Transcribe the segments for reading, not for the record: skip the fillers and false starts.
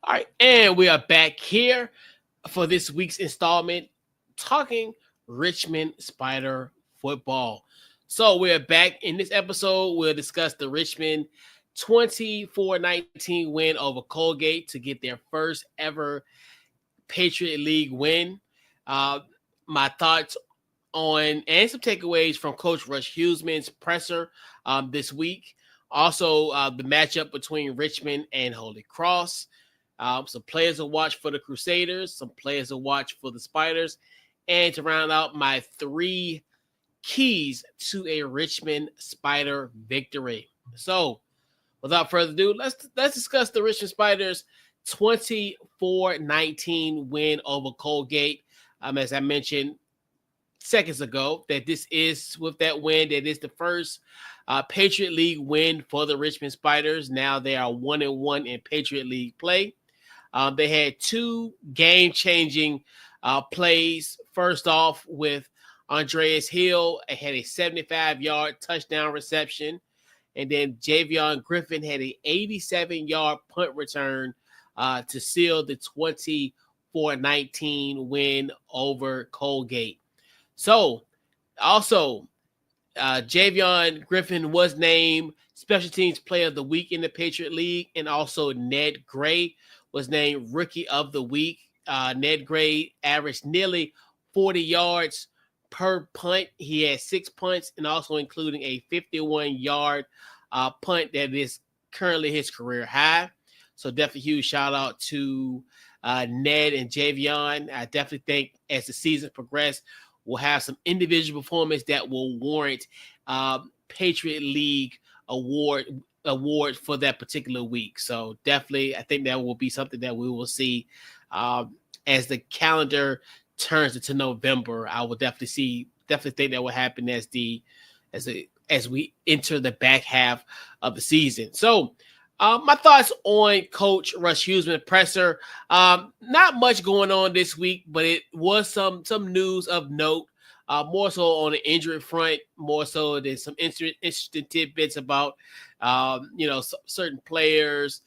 All right, and we are back here for this week's installment talking Richmond Spider football. So we're back in this episode. We'll discuss the Richmond 24-19 win over Colgate to get their first ever Patriot League win. Uh, my thoughts on and some takeaways from Coach Russ Huesman's presser this week. Also, the matchup between Richmond and Holy Cross. Some players to watch for the Crusaders, some players to watch for the Spiders, and to round out my three keys to a Richmond Spider victory. So, without further ado, let's discuss the Richmond Spiders 24-19 win over Colgate. As I mentioned seconds ago, that this is with that win, that is the first Patriot League win for the Richmond Spiders. Now they are 1-1 in Patriot League play. They had two game-changing plays. First off, with Andreas Hill, had a 75-yard touchdown reception. And then Javion Griffin had an 87-yard punt return to seal the 24-19 win over Colgate. So, also, Javion Griffin was named Special Teams Player of the Week in the Patriot League, and also Ned Gray was named Rookie of the Week. Ned Gray averaged nearly 40 yards per punt. He had 6 punts, and also including a 51-yard punt that is currently his career high. So definitely huge shout out to Ned and Javion. I definitely think as the season progresses, we'll have some individual performance that will warrant Patriot League award for that particular week. So definitely, I think that will be something that we will see as the calendar turns into November. I will definitely think that will happen as we enter the back half of the season. So my thoughts on Coach Russ Huesman presser. Not much going on this week, but it was some news of note. More so on the injury front, more so than some interesting tidbits about, certain players.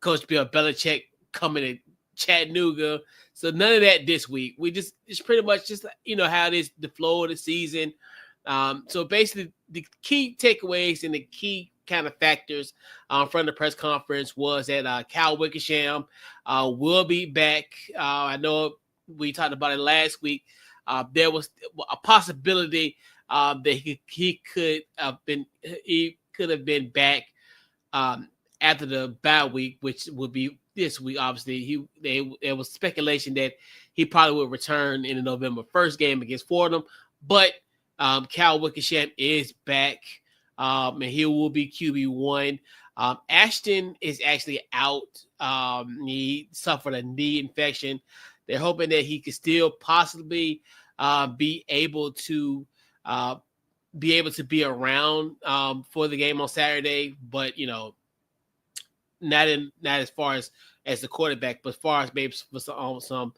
Coach Bill Belichick coming to Chattanooga. So none of that this week. We just pretty much how it is the flow of the season. So basically, the key takeaways and the key kind of factors from the press conference was that Cal Wickersham will be back. I know we talked about it last week. There was a possibility that he could have been back after the bye week, which would be this week. Obviously, there was speculation that he probably would return in the November 1st game against Fordham, but Cal Wickersham is back, and he will be QB1. Ashton is actually out. He suffered a knee infection. They're hoping that he could still possibly be able to be around for the game on Saturday, but not as far as the quarterback, but as far as maybe for some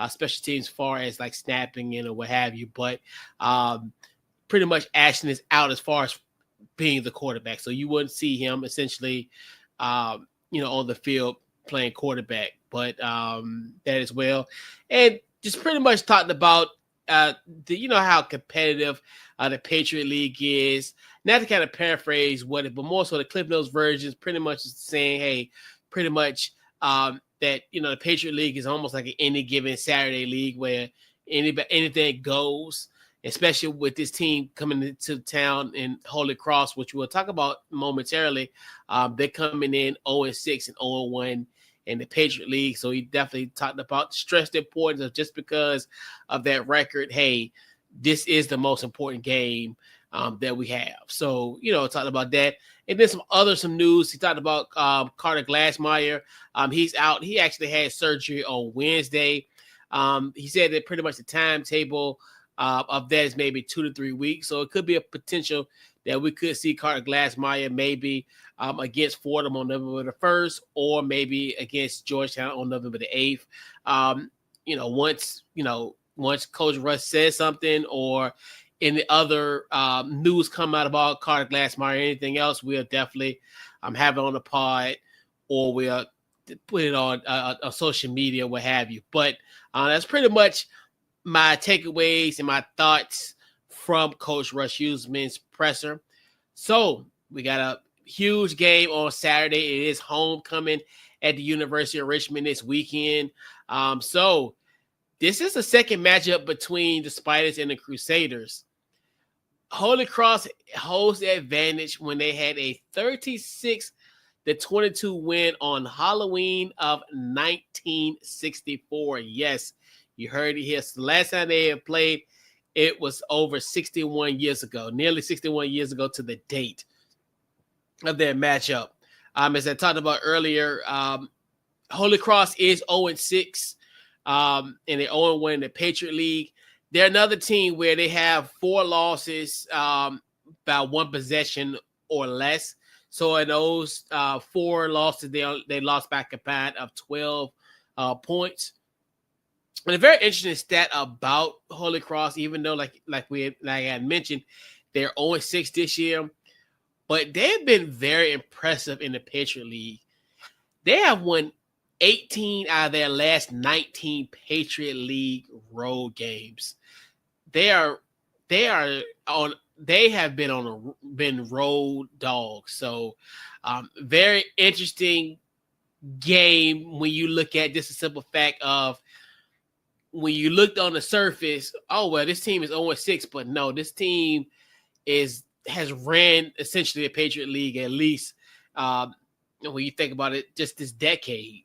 special teams, as far as like snapping in or what have you. But pretty much Ashton is out as far as being the quarterback, so you wouldn't see him essentially, on the field playing quarterback. But that as well, and just pretty much talking about how competitive the Patriot League is. Not to kind of paraphrase but more so the Cliff Notes versions pretty much saying, hey, pretty much that the Patriot League is almost like an any given Saturday league where anything goes. Especially with this team coming into town in Holy Cross, which we'll talk about momentarily. They're coming in 0-6 and 0-1 in the Patriot League. So he definitely talked about stressed the importance of just because of that record. Hey, this is the most important game that we have. So, talking about that. And then some news. He talked about Carter Glassmeyer. He's out. He actually had surgery on Wednesday. He said that pretty much the timetable of that is maybe 2 to 3 weeks. So it could be a potential that we could see Carter Glassmeyer maybe against Fordham on November the 1st, or maybe against Georgetown on November the 8th. Once Coach Russ says something or any other news come out about Carter Glassmeyer or anything else, we'll definitely have it on the pod, or we'll put it on social media, what have you. But that's pretty much my takeaways and my thoughts from Coach Russ Huesman's presser. So we got a huge game on Saturday. It is homecoming at the University of Richmond this weekend. So this is the second matchup between the Spiders and the Crusaders. Holy Cross holds the advantage when they had a 36-22 win on Halloween of 1964. Yes, you heard it here. So the last time they had played, it was over 61 years ago, nearly 61 years ago to the date of their matchup. As I talked about earlier, Holy Cross is 0-6, and they're 0-1 in the Patriot League. They're another team where they have 4 losses, about 1 possession or less. So in those 4 losses, they lost by a combined of 12 points. And a very interesting stat about Holy Cross, even though like I had mentioned, they're 0-6 this year, but they've been very impressive in the Patriot League. They have won 18 out of their last 19 Patriot League road games. They have been road dogs. So very interesting game when you look at just a simple fact of when you looked on the surface, oh well, this team is 0-6, but no, this team has ran essentially the Patriot League at least when you think about it, just this decade.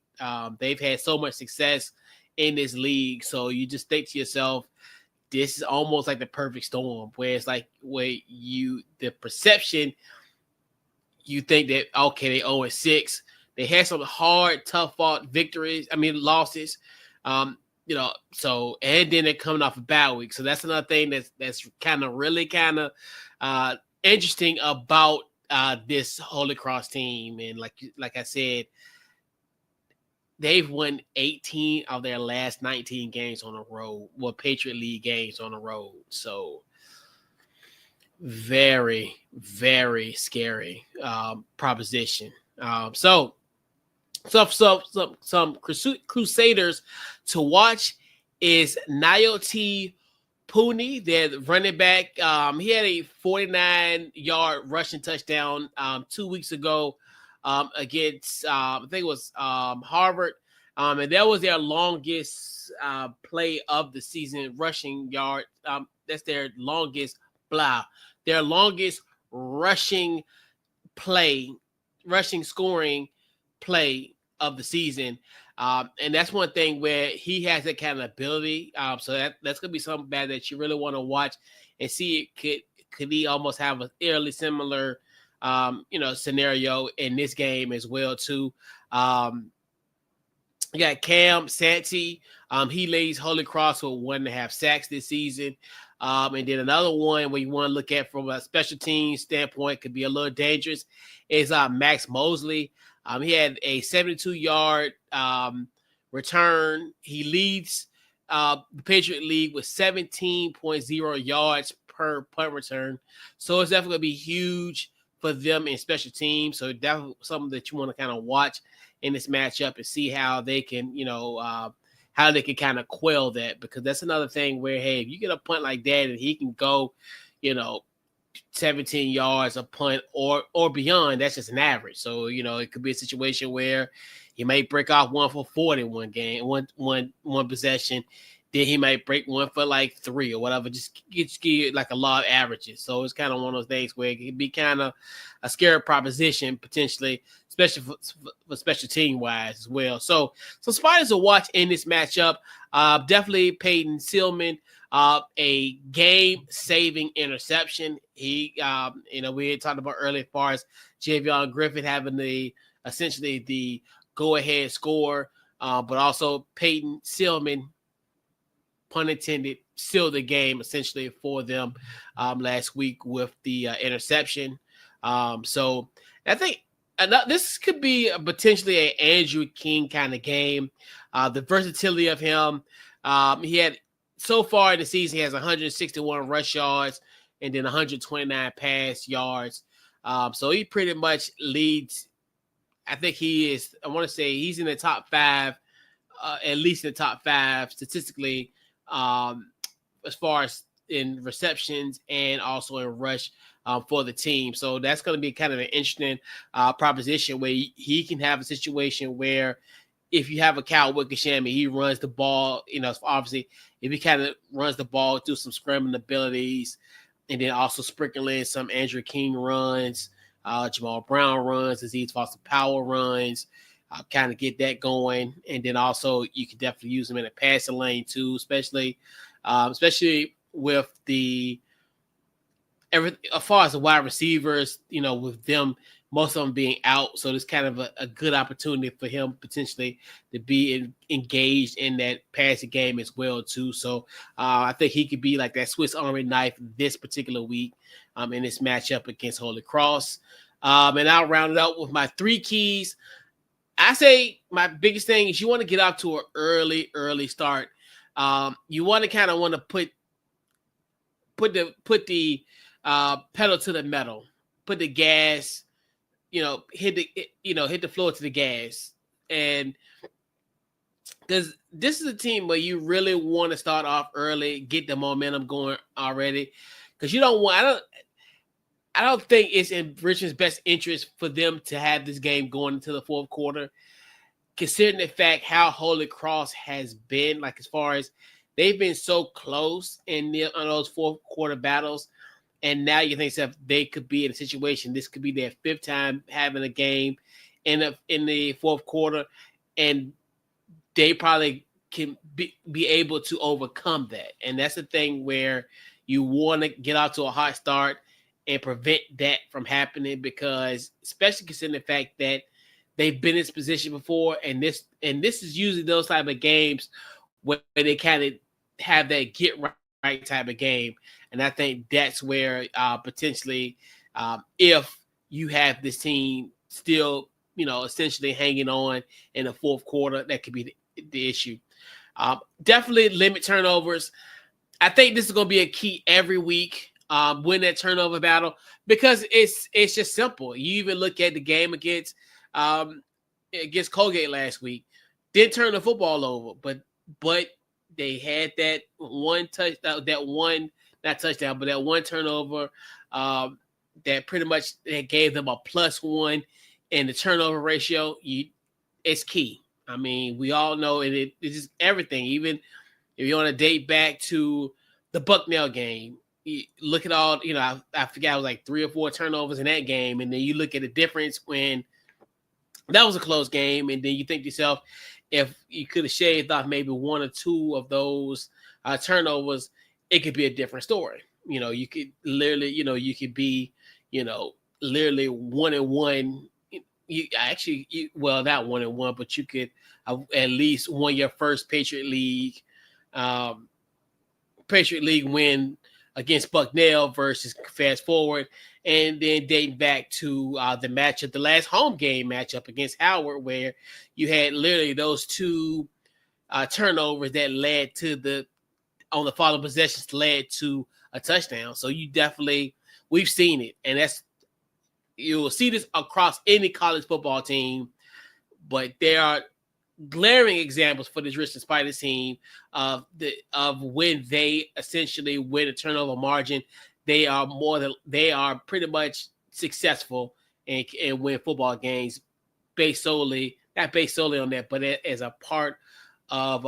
They've had so much success in this league, so you just think to yourself, this is almost like the perfect storm, where it's like the perception, you think that okay, they 0-6. They had some hard, tough fought losses. So and then they're coming off a bye week. So that's another thing that's kind of interesting about this Holy Cross team. And like I said, they've won 18 of their last 19 games on the road, Patriot League games on the road. So very, very scary proposition. So some Crusaders to watch is Nayoti Pooney, their running back. He had a 49-yard rushing touchdown 2 weeks ago against I think it was Harvard, and that was their longest play of the season, rushing yard. That's their longest rushing scoring play of the season. And that's one thing where he has that kind of ability. So that's going to be something bad that you really want to watch and see. Could he almost have a fairly similar, scenario in this game as well too. You got Cam Santee. He leads Holy Cross with 1.5 sacks this season. And then another one where you want to look at from a special team standpoint could be a little dangerous is Max Mosley. He had a 72-yard return. He leads the Patriot League with 17.0 yards per punt return. So it's definitely going to be huge for them in special teams. So definitely something that you want to kind of watch in this matchup and see how they can, kind of quell that, because that's another thing where, hey, if you get a punt like that and he can go, 17 yards a punt or beyond, that's just an average. So, it could be a situation where he might break off one for 40 one game, one possession. Then he might break one for like 3 or whatever. Just give you like a lot of averages. So it's kind of one of those things where it can be kind of a scary proposition potentially, especially for special team wise as well. So Spiders will watch in this matchup. Definitely Peyton Sealman, a game-saving interception. He, we had talked about earlier as far as Javion Griffin having essentially the go-ahead score, but also Peyton Sealman, pun intended, sealed the game essentially for them last week with the interception. So I think this could be potentially an Andrew King kind of game. The versatility of him. He had so far in the season, he has 161 rush yards and then 129 pass yards. So he pretty much leads I think he is. I want to say he's in the top 5, at least in the top 5 statistically, as far as in receptions and also in rush for the team. So that's going to be kind of an interesting proposition where he can have a situation where if you have a Cal Wickersham and he runs the ball, obviously if he kind of runs the ball through some scrambling abilities and then also sprinkle in some Andrew King runs, Jamal Brown runs, Aziz Foster Power runs, kind of get that going. And then also you can definitely use them in a passing lane too, especially with as far as the wide receivers, with them, most of them being out. So it's kind of a good opportunity for him potentially to be engaged in that passing game as well too. So I think he could be like that Swiss Army knife this particular week in this matchup against Holy Cross. And I'll round it out with my 3 keys. I say my biggest thing is you want to get off to an early start. You want to put the pedal to the metal, put the gas, hit the floor to the gas. And because this is a team where you really want to start off early, get the momentum going already. Because I don't think it's in Richmond's best interest for them to have this game going into the fourth quarter, considering the fact how Holy Cross has been, like as far as they've been so close on those fourth quarter battles. And now you think that they could be in a situation, this could be their 5th time having a game in the fourth quarter, and they probably can be able to overcome that. And that's the thing where you want to get out to a hot start and prevent that from happening, because especially considering the fact that they've been in this position before, and this is usually those type of games where they kind of have that get right type of game. And I think that's where potentially if you have this team still, essentially hanging on in the fourth quarter, that could be the issue. Definitely limit turnovers. I think this is going to be a key every week, win that turnover battle, because it's just simple. You even look at the game against Colgate last week, didn't turn the football over, but they had that one touchdown, that one turnover that pretty much that gave them a +1 in the turnover ratio. It's key. I mean, we all know it's just everything. Even if you want to date back to the Bucknell game, you look at all, I forgot it was like 3 or 4 turnovers in that game. And then you look at the difference when that was a close game. And then you think to yourself, if you could have shaved off maybe 1 or 2 of those turnovers, it could be a different story. You could literally, you could be, literally 1-1. Not 1-1, but you could at least won your first Patriot League win against Bucknell versus fast forward. And then dating back to the last home game matchup against Howard, where you had literally those 2 turnovers that led to on the following possessions led to a touchdown. So we've seen it. And you will see this across any college football team, but there are glaring examples for this Richmond Spiders team of when they essentially win a turnover margin. They are pretty much successful and win football games not based solely on that, but as a part of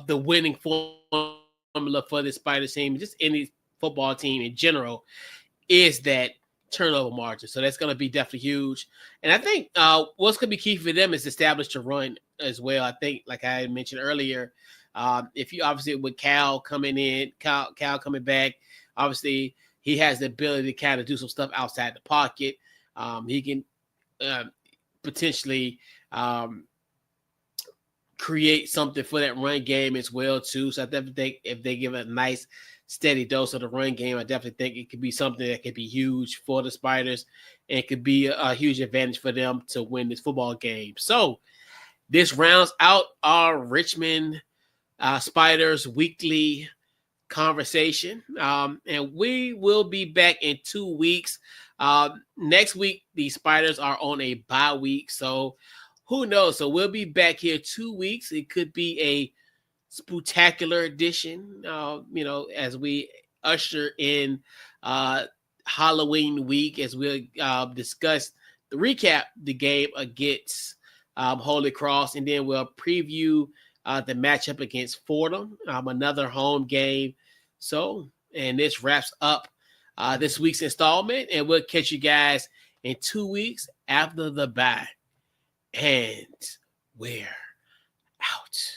the winning formula for the Spiders team, just any football team in general, is that turnover margin. So that's going to be definitely huge. And I think what's going to be key for them is establish the run as well. I think, like I mentioned earlier, if you obviously with Cal coming back, obviously he has the ability to kind of do some stuff outside the pocket. He can potentially create something for that run game as well too. So I definitely think if they give a nice steady dose of the run game, I definitely think it could be something that could be huge for the Spiders, and it could be a huge advantage for them to win this football game. So this rounds out our Richmond Spiders weekly conversation. And we will be back in 2 weeks. Next week, the Spiders are on a bye week. So who knows? So we'll be back here 2 weeks. It could be a spectacular edition, as we usher in Halloween week, as we'll discuss recap the game against Holy Cross, and then we'll preview the matchup against Fordham, another home game. So, and this wraps up this week's installment, and we'll catch you guys in 2 weeks after the bye. And we're out.